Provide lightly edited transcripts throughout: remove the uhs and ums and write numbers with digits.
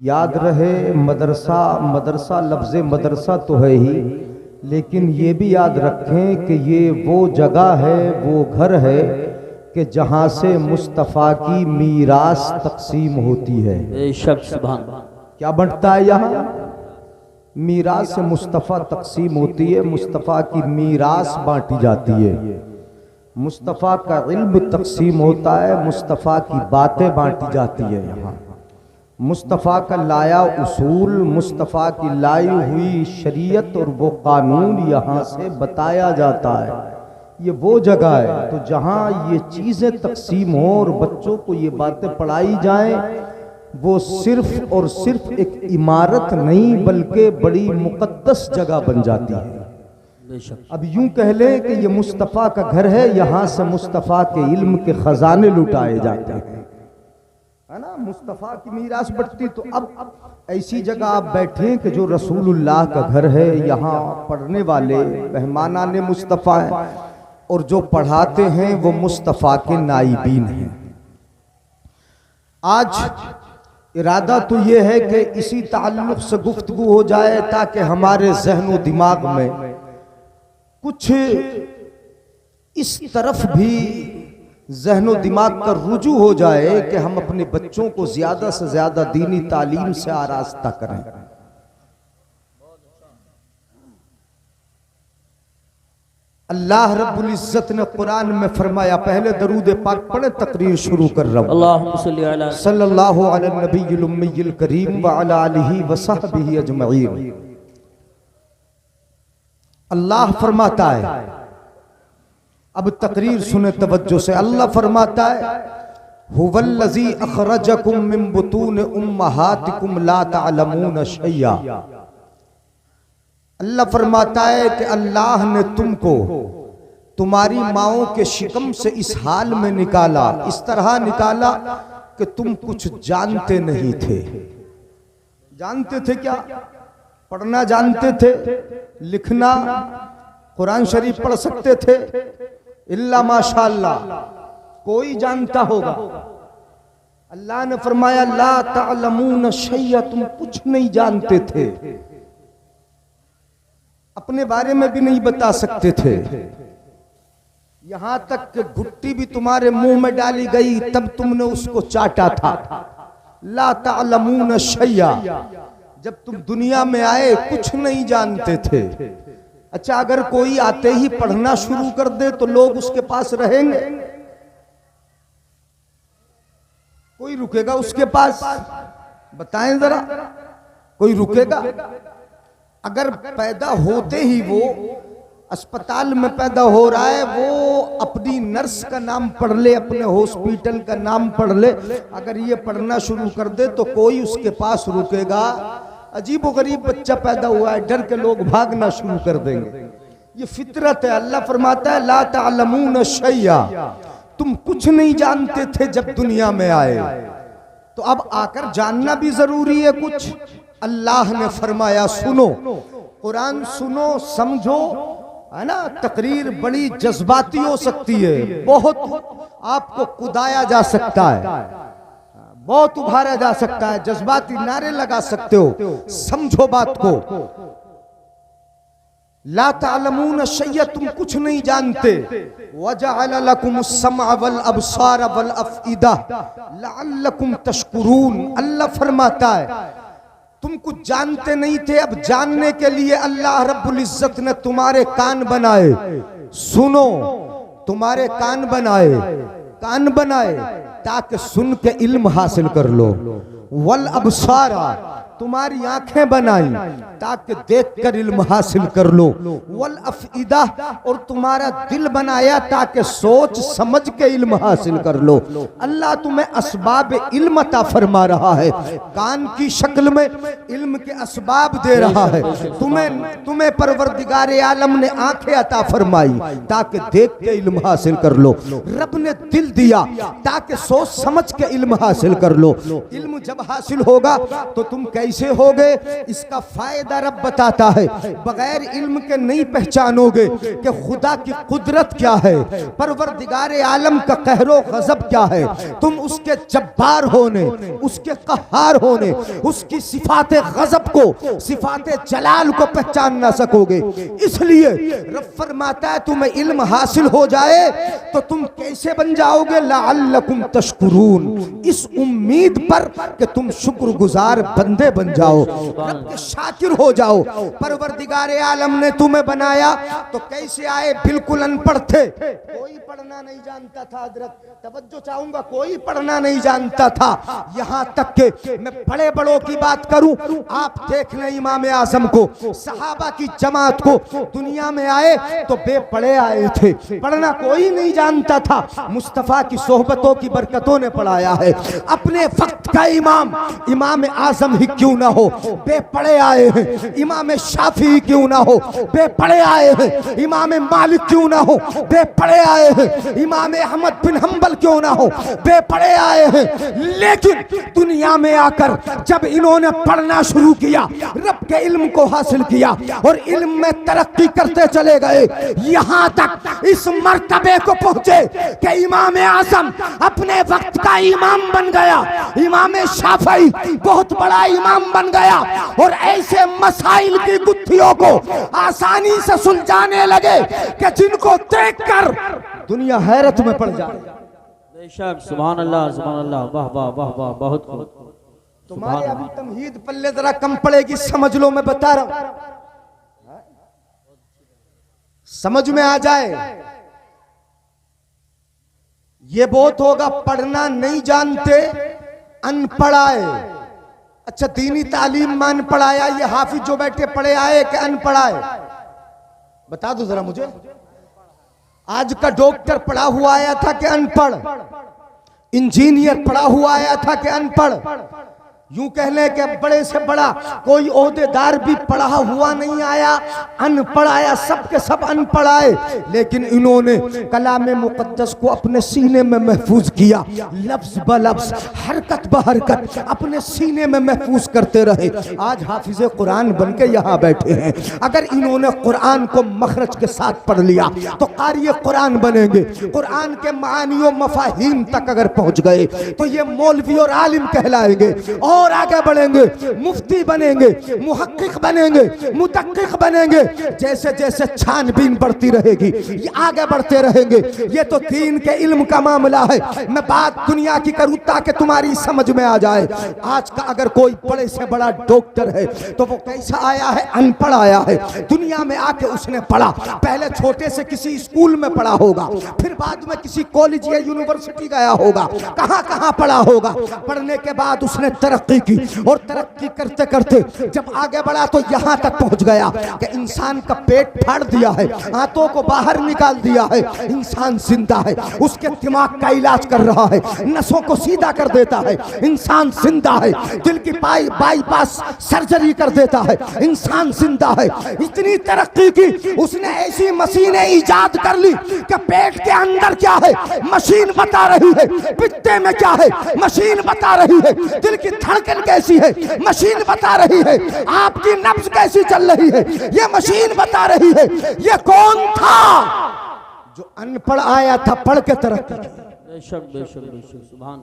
याद रहे मदरसा मदरसा लफ्ज़ मदरसा तो है ही, लेकिन ये भी याद रखें कि ये वो जगह है, वो घर है कि जहाँ से मुस्तफ़ा की मीरास तकसीम होती है। बेशक सुभान। क्या बढ़ता है यहाँ? मीरास से मुस्तफ़ा तकसीम होती है, मुस्तफ़ा की मीरास बांटी जाती है, मुस्तफ़ा का इल्म तकसीम होता है, मुस्तफ़ा की बातें बांटी जाती है। यहाँ मुस्तफ़ा का लाया उसूल, मुस्तफ़ा की लाई हुई शरीयत और वो कानून यहाँ से बताया जाता है। ये वो जगह है तो जहाँ ये चीज़ें तकसीम हो और बच्चों को ये बातें पढ़ाई जाएं, वो सिर्फ और सिर्फ एक इमारत नहीं बल्कि बड़ी मुक़द्दस जगह बन जाती है। अब यूं कह लें कि ये मुस्तफ़ा का घर है, यहाँ से मुस्तफ़ा के इल्म के खजाने लुटाए जाते हैं, है ना। मुस्तफ़ा की मीरास बढ़ती। तो अब ऐसी जगह आप बैठे कि जो रसूलुल्लाह का घर है, यहाँ पढ़ने वाले मेहमानाने मुस्तफ़ा हैं और जो पढ़ाते हैं वो मुस्तफ़ा के नाइबीन हैं। आज इरादा तो ये है कि इसी ताल्लुक़ से गुफ्तगू हो जाए ताकि हमारे ज़हन दिमाग में कुछ इस तरफ भी ज़हनो दिमाग का रुजू हो जाए कि हम अपने बच्चों को ज़्यादा से ज़्यादा दीनी तालीम से आरास्ता करें। अल्लाह रब्बुल इज़्ज़त ने कुरान में फरमाया, पहले दरूद पाक पढ़े तकरीर शुरू कर रहा हूं। अल्लाहुम्मा सल्ली अला सल्लल्लाहु अला नबिय्यिल उम्मिय्यिल करीम व अला आलिहि व सहबिहि अजमईन। अल्लाह फरमाता है, अब तकरीर सुने तवज्जो से। अल्लाह फरमाता है, हुवल्लज़ी अखरजकुम मिन बुतून उम्महातिकुम ला तअलमून शैया। अल्लाह फरमाता है कि अल्लाह ने तुमको तुम्हारी माओं के शिकम से इस हाल में निकाला, इस तरह निकाला कि तुम कुछ जानते नहीं थे। जानते थे क्या? पढ़ना जानते थे, लिखना, कुरान शरीफ पढ़ सकते थे, इल्ला माशाअल्लाह कोई जानता होगा। अल्लाह ने फरमाया ला तअलमून शैया, तुम कुछ नहीं जानते थे, अपने बारे में भी नहीं बता सकते थे। यहां तक कि घुट्टी भी तुम्हारे मुंह में डाली गई तब तुमने उसको चाटा था। ला तअलमून शैया, जब तुम दुनिया में आए कुछ नहीं जानते थे। अच्छा, अगर कोई आते ही पढ़ना शुरू कर दे तो लोग उसके पास रहेंगे? कोई रुकेगा उसके पास? बताएं जरा, कोई रुकेगा? अगर पैदा होते ही वो अस्पताल में पैदा हो रहा है, वो अपनी नर्स का नाम पढ़ ले, अपने हॉस्पिटल का नाम पढ़ ले, अगर ये पढ़ना शुरू कर दे तो कोई उसके पास रुकेगा? अजीब व गरीब बच्चा पैदा हुआ है, डर के लोग भागना शुरू कर देंगे। ये फितरत है। अल्लाह फरमाता है ला तअलमून शैया, तुम कुछ नहीं जानते थे जब दुनिया में आए, तो अब आकर जानना भी जरूरी है कुछ। अल्लाह ने फरमाया सुनो, कुरान सुनो, समझो, है ना। तकरीर बड़ी जज्बाती हो सकती है, बहुत आपको कुदाया जा सकता है, बहुत उभारा जा सकता है, जज्बाती नारे लगा सकते हो। समझो बात को। ला तअलमून शैया, तुम कुछ नहीं जानते। वजअल लकुमुस समअ वल अबसार वल अफइदा लअल्लकुम तशकुरून। अल्लाह फरमाता है तुम कुछ जानते नहीं थे, अब जानने के लिए अल्लाह रब्बुल इज़्ज़त ने तुम्हारे कान बनाए। सुनो, तुम्हारे कान बनाए, कान बनाए ताकि सुन के इल्म हासिल कर लो। वल अबसारा, तुम्हारी आंखें बनाई ताकि देखकर इल्म हासिल कर लो। वल अफइदा, और तुम्हारा दिल बनाया ताकि सोच समझ के इल्म हासिल कर लो। अल्लाह तुम्हें असबाब इल्म अता फरमा रहा है, कान की शक्ल में इल्म के असबाब दे रहा है। तुम्हें परवरदिगार आलम ने आंखें अता फरमाई ताकि देख के इल्म हासिल कर लो। रब ने दिल दिया ताकि सोच समझ के इल्म हासिल कर लो। इल्म जब हासिल होगा तो तुम कैसे होगे इसका फायदा रब बताता है। बगैर इल्म के नहीं पहचानोगे कि खुदा की कुदरत क्या है, परवरदिगार आलम का कहरो गजब क्या है। तुम उसके जब्बार होने, उसके कहार होने, उसकी सिफाते गजब को, सिफाते जलाल को पहचान ना सकोगे। इसलिए रब फरमाता है तुम्हें इल्म हासिल हो जाए तो तुम कैसे बन जाओगे, लअल्लकुम तशकुरून, इस उम्मीद पर कि तुम शुक्रगुजार बंदे बन जाओ, रब के शाकिर हो जाओ। परवरदिगार आलम ने तुम्हें बनाया तो कैसे आए, बिल्कुल अनपढ़ थे, कोई पढ़ना नहीं जानता था। हजरत तवज्जो चाहूंगा, कोई पढ़ना नहीं जानता था। यहाँ तक के मैं बड़े बड़ों की बात करूं, आप देख लें इमाम आजम को, सहाबा की जमात को, दुनिया में आए तो बेपढ़े आए थे, पढ़ना कोई नहीं जानता था। मुस्तफा की सोहबतों की बरकतों ने पढ़ाया है। अपने वक्त का इमाम आजम ही क्यों ना हो, बेपढ़े आए हैं। इमाम शाफी ही क्यों ना हो, बेपढ़े आए हैं। इमाम मालिक क्यों ना हो, बेपढ़े आए हैं। इमाम अहमद बिन हंबल क्यों ना हो, बेपढ़े आए हैं। लेकिन दुनिया में आकर जब इन्होंने पढ़ना शुरू किया, रब के इल्म को हासिल किया और इल्म में तरक्की करते चले गए, यहाँ तक इस मर्तबे को पहुंचे कि इमाम आजम अपने वक्त का इमाम बन गया, इमाम शाफई बहुत बड़ा इमाम बन गया और ऐसे मसाइल की गुत्थियों को आसानी से सुलझाने लगे कि जिनको देखकर दुनिया हैरत में पड़ जाए। बेशक, सुभान अल्लाह, सुभान अल्लाह, वाह वाह वाह वाह, बहुत खूब। तुम्हारे अभी तमहीद पल्ले जरा कम पड़ेगी, समझ लो, मैं बता रहा हूं, समझ में आ जाए। ये बहुत होगा पढ़ना नहीं जानते, अनपढ़ आए। अच्छा, दीनी तालीम में अनपढ़ आया, ये हाफिज जो बैठे पढ़े आए कि अनपढ़ आए, बता दो जरा मुझे। आज का डॉक्टर पढ़ा हुआ आया था कि अनपढ़, इंजीनियर पढ़ा हुआ आया था कि अनपढ़। यूं कह लें कि बड़े से बड़ा कोई ओहदेदार भी पढ़ा हुआ नहीं आया, अनपढ़ आया, सब के सब अनपढ़ आए। लेकिन इन्होंने कलाम मुकद्दस को अपने सीने में महफूज किया, लफ्ज ब लफ्ज, हरकत ब हरकत अपने सीने में महफूज करते रहे। आज हाफिज कुरान बन के यहाँ बैठे हैं। अगर इन्होंने कुरान को मखरज के साथ पढ़ लिया तो कारी कुरान बनेंगे। कुरान के मानियों मफाहीम तक अगर पहुंच गए तो ये मौलवी और आलिम कहलाएंगे और आगे बढ़ेंगे, मुफ्ती बनेंगे, मुहक्किक बनेंगे, मुतक्किक बनेंगे। जैसे जैसे छानबीन बढ़ती रहेगी ये आगे बढ़ते रहेंगे। ये तो दीन के इल्म का मामला है। मैं बात दुनिया की करूं ताकि तुम्हारी समझ में आ जाए। आज का अगर कोई बड़े से बड़ा डॉक्टर है तो वो कैसा आया है, अनपढ़ आया है। दुनिया में आके उसने पढ़ा, पहले छोटे से किसी स्कूल में पढ़ा होगा, फिर बाद में किसी कॉलेज या यूनिवर्सिटी गया होगा, कहां कहां पढ़ा होगा। पढ़ने के बाद उसने तरक्की की और तरक्की करते करते जब आगे बढ़ा तो यहां तक पहुंच गया कि इंसान का पेट फाड़ दिया है, आंतों को बाहर निकाल दिया है, इंसान जिंदा है। उसके दिमाग का इलाज कर रहा है, नसों को सीधा कर देता है, इंसान जिंदा है। दिल की बाईपास सर्जरी कर देता है, इंसान जिंदा है। इतनी तरक्की की उसने, ऐसी मशीनें इजाद कर ली कि पेट के अंदर क्या है मशीन बता रही है, पित्ते में क्या है मशीन बता रही है, दिल की धड़कन कैसी है मशीन बता रही है, आपकी नब्ज कैसी चल रही है ये मशीन बता रही है। ये कौन था जो अनपढ़ आया था पढ़ के तरक्की की? बेशक बेशक बेशक, सुभान।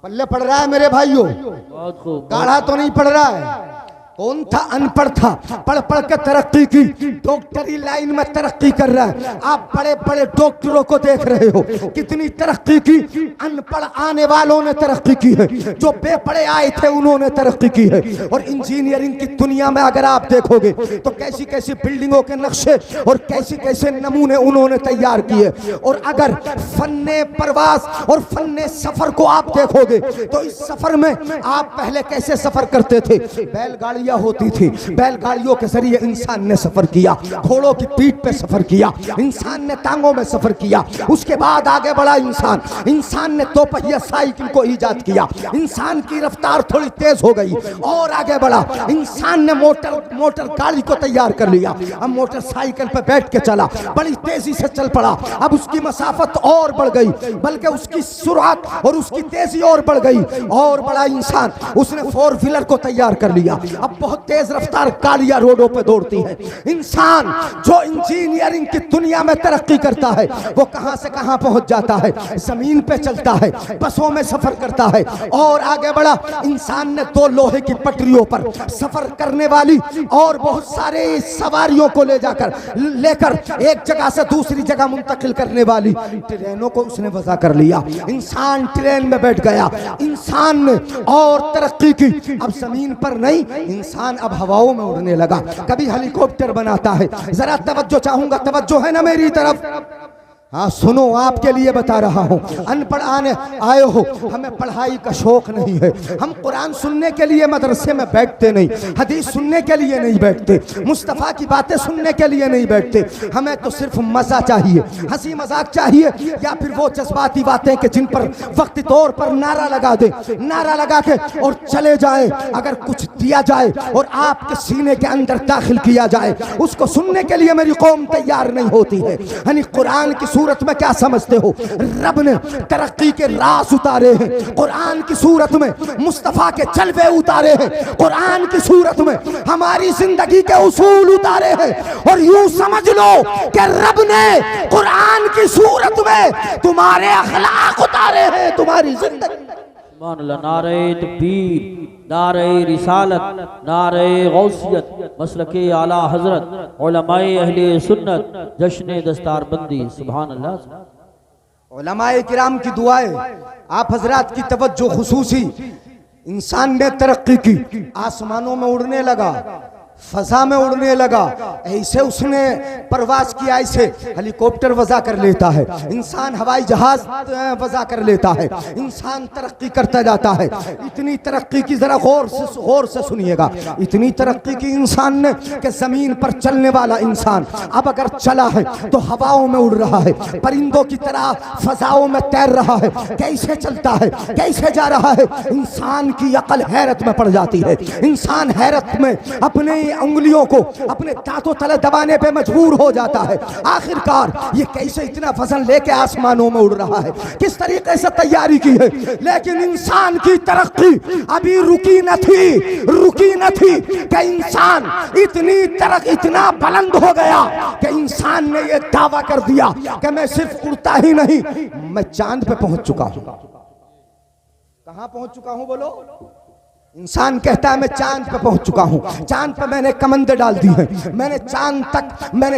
पल्ले पढ़ रहा है मेरे भाइयों, बहुत खूब। गाढ़ा तो नहीं पढ़ रहा है। कौन था, अनपढ़ था, पढ़ पढ़ के तरक्की की, डॉक्टरी लाइन में तरक्की कर रहा है। आप बड़े बड़े डॉक्टरों को देख रहे हो कितनी तरक्की की, अनपढ़ आने वालों ने तरक्की की है, जो बेपढ़े आए थे उन्होंने तरक्की की है। और इंजीनियरिंग की दुनिया में अगर आप देखोगे तो कैसी कैसी बिल्डिंगों के नक्शे और कैसे कैसे नमूने उन्होंने तैयार किए। और अगर फन्ने परवास और फन्ने सफर को आप देखोगे तो इस सफर में आप पहले कैसे सफर करते थे, बैलगाड़ी बैलगाड़ियां होती थी, बैलगाड़ियों के जरिए इंसान ने सफर किया, घोड़ों की पीठ पे सफर किया, इंसान ने टांगों में सफर किया। उसके बाद आगे बढ़ा इंसान, इंसान ने दो पहिया साइकिल को ईजाद किया, इंसान की रफ्तार थोड़ी तेज हो गई और आगे बढ़ा, इंसान ने मोटर गाड़ी को तैयार कर लिया। अब मोटरसाइकिल पे बैठ के चला, बड़ी तेजी से चल पड़ा। अब उसकी मसाफत और बढ़ गई, बल्कि उसकी सुरअत और उसकी तेजी और बढ़ गई। और बड़ा इंसान, उसने 4 व्हीलर को तैयार कर लिया। अब बहुत तेज रफ्तार गाड़ियां रोडों पे दौड़ती है। इंसान जो इंजीनियरिंग की दुनिया में तरक्की करता है वो कहां से कहां पहुंच जाता है, जमीन पे चलता है, बसों में सफर करता है। और आगे बढ़ा, इंसान ने 2 लोहे की पटरियों पर सफर करने वाली और बहुत सारे सवारियों को लेकर एक जगह से दूसरी जगह मुंतकिल करने वाली ट्रेनों को उसने वज़ा कर लिया। इंसान ट्रेन में बैठ गया, इंसान ने और तरक्की की। अब जमीन पर नहीं, इंसान अब हवाओं में उड़ने लगा, कभी हेलीकॉप्टर बनाता है। जरा तवज्जो चाहूंगा, तवज्जो है ना मेरी तरफ? हाँ सुनो, आपके लिए बता रहा हूँ। अनपढ़ आए हो, हमें पढ़ाई का शौक नहीं है, हम कुरान सुनने के लिए मदरसे में बैठते नहीं, हदीस सुनने के लिए नहीं बैठते, मुस्तफ़ा की बातें सुनने के लिए नहीं बैठते। हमें तो सिर्फ मज़ा चाहिए, हंसी मजाक चाहिए, या फिर वो जज्बाती बातें कि जिन पर वक्ती तौर पर नारा लगा दे, नारा लगा के और चले जाए। अगर कुछ दिया जाए और आपके सीने के अंदर दाखिल किया जाए, उसको सुनने के लिए मेरी कौम तैयार नहीं होती है। यानी कुरान की सूरत में क्या समझते हो? रब ने तरक्की के राज उतारे हैं, कुरान की सूरत में मुस्तफा के जलवे उतारे हैं, कुरान की सूरत में हमारी जिंदगी के उसूल उतारे हैं। और यूं समझ लो कि रब ने कुरान की सूरत में तुम्हारे अखलाक उतारे हैं, तुम्हारी जिंदगी। सुभान अल्लाह। नारे तकबीर, नारे रिसालत, नारे गौसियत, मसलके आला हजरत, उलमाए अहले सुन्नत, जश्न दस्तारबंदी। सुभान अल्लाह। उलमाए किराम की दुआएं, आप हजरात की तवज्जो खुसूसी। इंसान ने तरक्की की, आसमानों में उड़ने लगा, फजा में उड़ने लगा, ऐसे उसने परवाज किया, ऐसे हेलीकॉप्टर वज़ा कर लेता है, इंसान हवाई जहाज वज़ा कर लेता है, इंसान तरक्की करता जाता है। इतनी तरक्की की, जरा गौर से सुनिएगा, इतनी तरक्की की इंसान ने कि जमीन पर चलने वाला इंसान अब अगर चला है तो हवाओं में उड़ रहा है, परिंदों की तरह फजाओं में तैर रहा है। कैसे चलता है, कैसे जा रहा है? इंसान की अकल हैरत में पड़ जाती है। इंसान हैरत में अपने उंगलियों को अपने दांतों तले दबाने पे मजबूर हो जाता है। आखिरकार ये कैसे इतना वजन लेके आसमानों में उड़ रहा है, किस तरीके से तैयारी की है? लेकिन इंसान की तरक्की अभी रुकी न थी कि इंसान इतना बुलंद हो गया कि इंसान ने ये दावा कर दिया कि मैं सिर्फ उड़ता ही नहीं, मैं चांद पे पहुंच चुका हूं। कहां पहुंच चुका हूं बोलो? इंसान कहता है मैं चांद पे पहुंच चुका हूं, चांद पे मैंने कमंदे डाल दी हैं, मैंने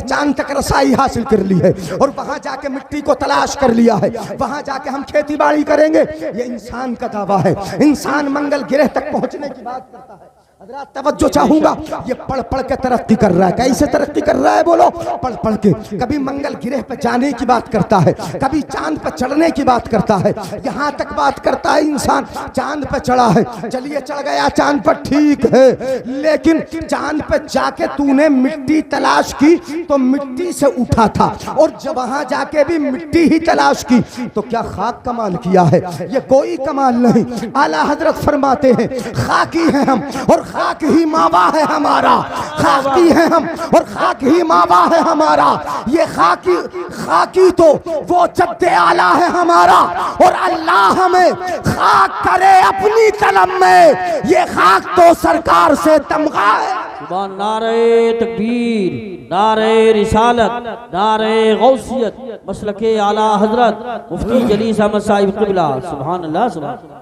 चांद तक रसाई हासिल कर ली है, और वहां जाके मिट्टी को तलाश कर लिया है, वहां जाके हम खेती बाड़ी करेंगे। ये इंसान का दावा है। इंसान मंगल ग्रह तक पहुंचने की बात करता है। हज़रात तवज्जो चाहूंगा, ये पढ़ पढ़ के तरक्की कर रहा है। कैसे तरक्की कर रहा है बोलो? पढ़ पढ़ के। कभी मंगल ग्रह पे जाने की बात करता है, कभी चांद पे चढ़ने की बात करता है, यहाँ तक बात करता है इंसान चांद पे चढ़ा है। चलिए चढ़ गया चांद पर, ठीक है, लेकिन चांद पे जाके तूने मिट्टी तलाश की तो मिट्टी से उठा था, और जब वहां जाके भी मिट्टी ही तलाश की तो क्या खाक कमाल किया है? ये कोई कमाल नहीं। आला हजरत फरमाते हैं खाकी हैं हम और खाक ही मावा है हमारा, खाकी है हम और खाक ही मावा है हमारा। ये खाकी तो वो जद्दे आला है हमारा, और अल्लाह हमें खाक करे अपनी तलब में। ये खाक तो सरकार से तमगा है। सुभान। नारे तकबीर, नारे रिसालत, नारे गौसियत, मसलके आला हजरत, मुफ्ती जलीस अहमद साहिब क़िबला। सुभान अल्लाह। सुभान।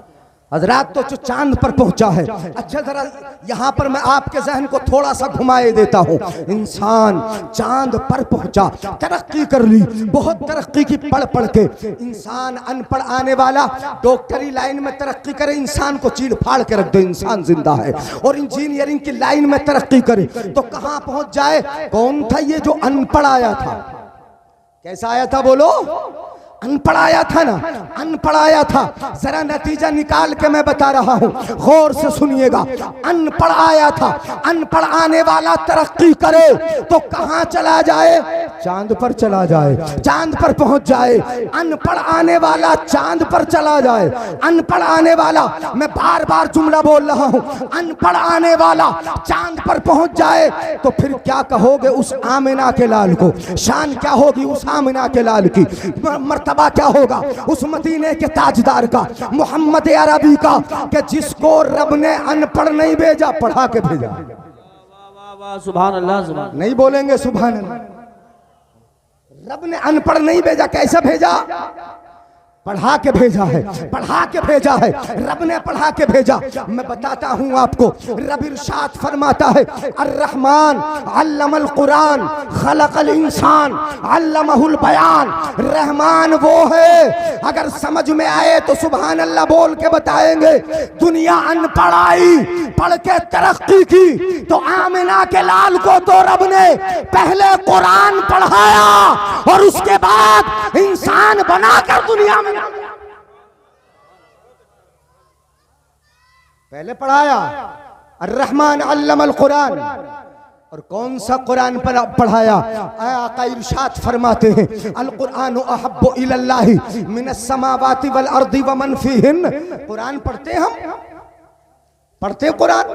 हजरात तो जो चांद पर पहुंचा है। अच्छा जरा यहाँ पर मैं आपके जहन को थोड़ा सा घुमाए देता हूँ। इंसान चांद पर पहुंचा, तरक्की कर ली, बहुत तरक्की की, पढ़ पढ़ के। इंसान अनपढ़ आने वाला डॉक्टरी लाइन में तरक्की करे, इंसान को चीड़ फाड़ के रख दो, इंसान जिंदा है। और इंजीनियरिंग की लाइन में तरक्की करे तो कहाँ पहुंच जाए? कौन था ये जो अनपढ़ आया था? कैसा आया था बोलो? अनपढ़ आया था ना, अनपढ़ आया था। जरा नतीजा निकाल के मैं बता रहा हूं, गौर से सुनिएगा। अनपढ़ आया था। अनपढ़ आने वाला तरक्की करे तो कहां चला जाए? चांद पर चला जाए, चांद पर पहुंच जाए। अनपढ़ आने वाला चांद पर चला जाए। अनपढ़ आने वाला, मैं बार बार जुमला बोल रहा हूं, अनपढ़ आने वाला चांद पर पहुंच जाए तो फिर क्या कहोगे उस आमिना के लाल को? शान क्या होगी उस आमिना के लाल की? मर्तबा क्या होगा उस मदीने के ताजदार का, मोहम्मद अरबी का, कि जिसको रब ने अनपढ़ नहीं भेजा, पढ़ा के भेजा। सुभान अल्लाह, सुभान। नहीं बोलेंगे सुभान अल्लाह? रब ने अनपढ़ नहीं भेजा, कैसा भेजा? पढ़ा के भेजा है, पढ़ा के भेजा है। रब ने पढ़ा के भेजा। मैं बताता हूं आपको, रब इरशाद फरमाता है, अर्रहमान अल्लमल कुरान खलकल इंसान अल्लमहुल बयान। रहमान वो है, अगर समझ में आए तो सुभान अल्लाह बोल के बताएंगे। दुनिया अनपढ़ आई, पढ़ के तरक्की की, तो आमिना के लाल को तो रब ने पहले कुरान पढ़ाया और उसके बाद इंसान बनाकर दुनिया में पहले पढ़ाया। अर्रहमान अल्लमल कुरान। और कौन सा कुरान पर पढ़ाया? आका इरशाद फरमाते हैं, अल कुरान अहब्बु इलल्लाहि मिनस समावाति वल अर्दि व मन फीहिन। कुरान पढ़ते, हम पढ़ते, कुरान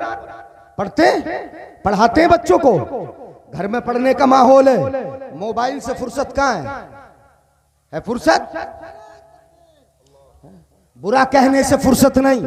पढ़ते, पढ़ाते बच्चों को। घर में पढ़ने का माहौल है, मोबाइल से फुर्सत कहाँ है फुर्सत? बुरा कहने से फुर्सत नहीं,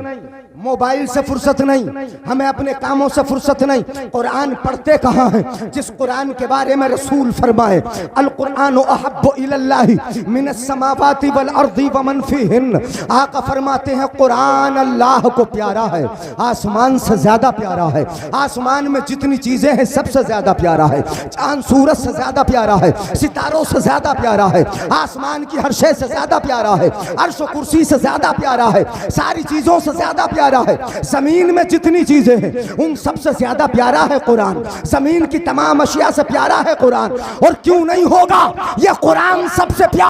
मोबाइल से फुर्सत नहीं, हमें अपने कामों से फुर्सत नहीं। कुरान पढ़ते कहाँ हैं? जिस कुरान के बारे में रसूल फरमाए, अल कुरान अहब्बु इलल्लाहि मिनस समावाति वल अर्दि व मन फीहिन। आका फरमाते हैं कुरान अल्लाह को प्यारा है, आसमान से ज्यादा प्यारा है। आसमान में जितनी चीजें हैं सबसे ज्यादा प्यारा है। चांद सूरज से ज्यादा प्यारा है, सितारों से ज्यादा प्यारा है, आसमान की हर शय से ज्यादा प्यारा है, अर्श कुर्सी से ज्यादा प्यारा है, सारी चीजों से ज्यादा प्यारा है। जमीन में जितनी चीजें हैं उन सबसे ज्यादा प्यारा है कुरान। जमीन की तमाम अशिया से प्यारा है कुरान। और क्यों नहीं होगा? यह कुरान सबसे प्यारा